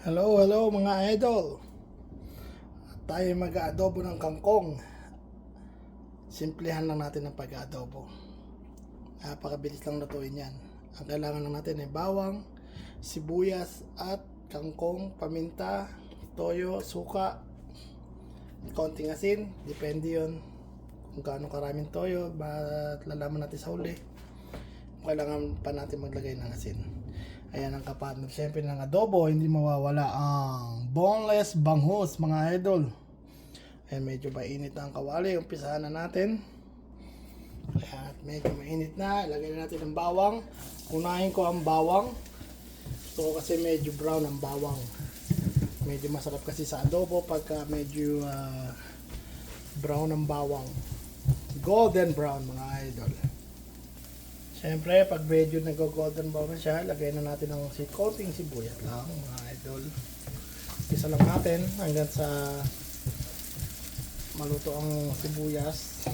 Hello, hello mga idol. Tayo mag-aadobo ng kangkong. Simplihan lang natin ang pag-aadobo. Napakabilis lang lutuin yan. Ang kailangan lang natin ay bawang, sibuyas at kangkong, paminta, toyo, suka, konting asin. Depende yon kung gaano karaming toyo. Lalaman natin sa huli. Kailangan pa natin maglagay ng asin. Ayan ang kapartner siyempre ng adobo, hindi mawawala ang boneless bangus mga idol. Ayan, medyo mainit na ang kawali, umpisahan na natin. Ayan, medyo mainit na, ilagay na natin ang bawang. Unahin ko ang bawang. So kasi medyo brown ang bawang. Medyo masarap kasi sa adobo pagka medyo brown ang bawang. Golden brown mga idol. Siyempre, pag medyo nag-golden brown na siya, lagay na natin ng konting sibuyas lang, mga idol. Isa lang natin hanggang sa maluto ang sibuyas.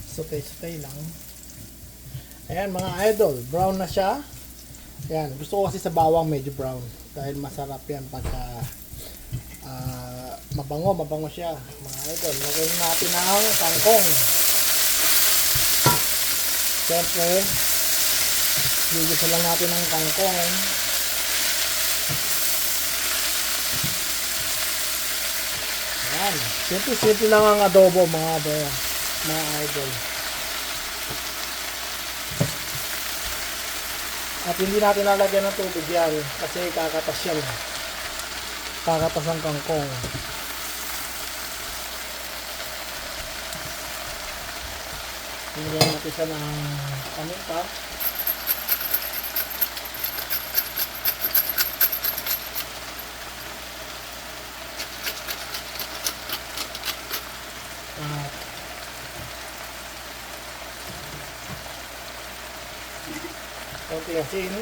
Saute-saute lang. Ayan, mga idol, brown na siya. Ayan, gusto ko kasi sa bawang medyo brown. Dahil masarap yan pagka mabango siya, mga idol. Lagay na natin ang kangkong. Siyempre, gigisa lang natin ang kangkong. Ayan. Simple lang ang adobo mga idol. At hindi natin lalagyan ng tubig yan kasi kakatas yan. Kakatas ang kangkong. Hinigyan natin siya ng paminta. At konting asin.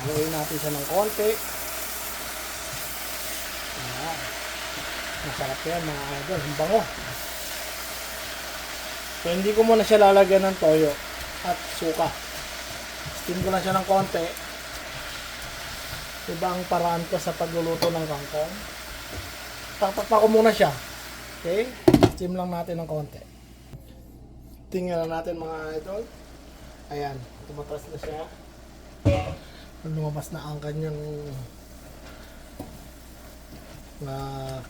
Haluin natin siya ng konti. Ayan. Masarap yan mga idol, ang bango. So hindi ko muna siya lalagyan ng toyo at suka. Steam ko lang siya ng konti. Iba ang paraan ko sa pagluluto ng kangkong. Tatakpa ko muna siya. Okay? Steam lang natin ng konti. Tingnan natin mga idol. Ayan, tumatas na siya. Lumabas na ang kanyang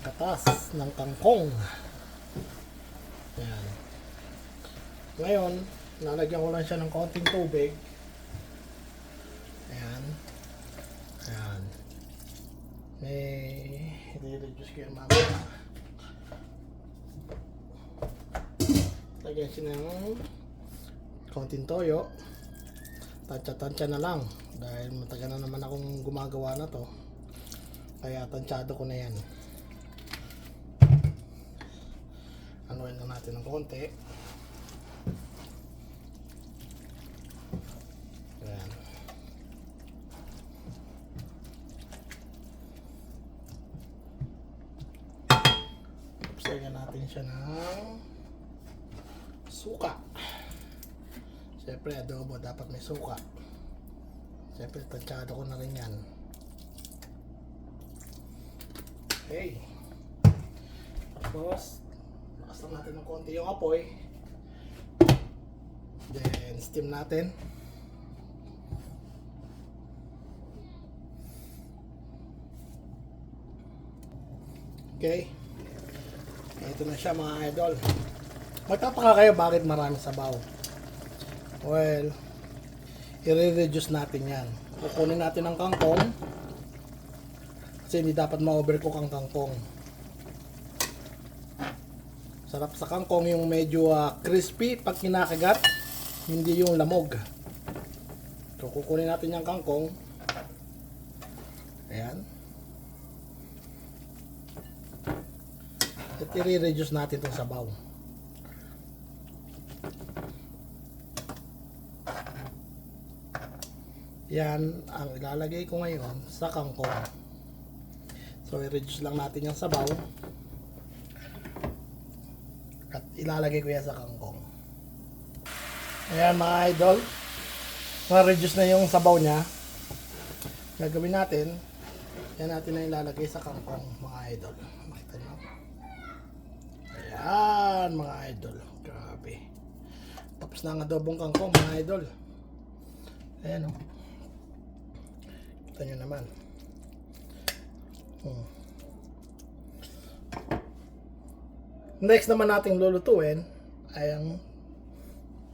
katas ng kangkong. Ayan. Ngayon, lalagyan ko lang siya ng konting tubig. Ayan. Ayan. May i-reduce ko yung mamaya. Lagyan siya ng konting toyo. Tansya-tansya na lang. Dahil matagal na naman akong gumagawa na to. Kaya tansyado ko na yan. Anuin lang natin ng konti. Ayan. Lagyan natin siya ng suka. Siyempre adobo dapat may suka. Siyempre tansyado ko na rin yan. Okay. Tapos, lakas lang natin ng konti yung apoy. Then, steam natin. Okay. Ito na siya mga idol. Magtapaka kayo bakit marami sabaw. Well, i-reduce natin yan. Kukunin natin ang kangkong. Kasi hindi dapat ma-overcook ang kangkong. Sarap sa kangkong yung medyo crispy pag kinakagat, hindi yung lamog. So kukunin natin yung kangkong. Ayan. At i-reduce natin itong sabaw. Yan ang ilalagay ko ngayon sa kangkong. So i-reduce lang natin yung sabaw. At ilalagay ko yan sa kangkong. Ayan mga idol. Na-reduce na yung sabaw niya. Gagawin natin, yan natin na ilalagay sa kangkong mga idol. Makita nyo? Ayan mga idol. Grabe. Tapos na ang adobong kangkong mga idol. Ayan o. Kita nyo naman. Next naman nating lulutuin ay ang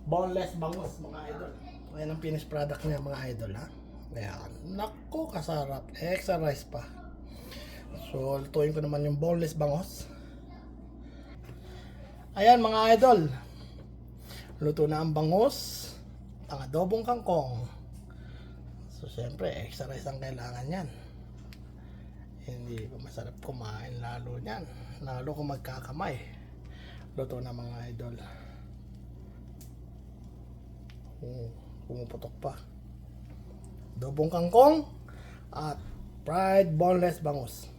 boneless bangus mga idol. Ayan ang finished product niya mga idol ha. Ayan. Naku, kasarap. Extra rice pa. So, lutuin ko naman yung boneless bangus. Ayan mga idol. Luto na ang bangus. Ang adobong kangkong. So, syempre, extra rice ang kailangan yan. Hindi pa masarap kumain lalo yan. Lalo kung magkakamay. Luto na mga idol. Pumuputok pa. Adobong kangkong at fried boneless bangus.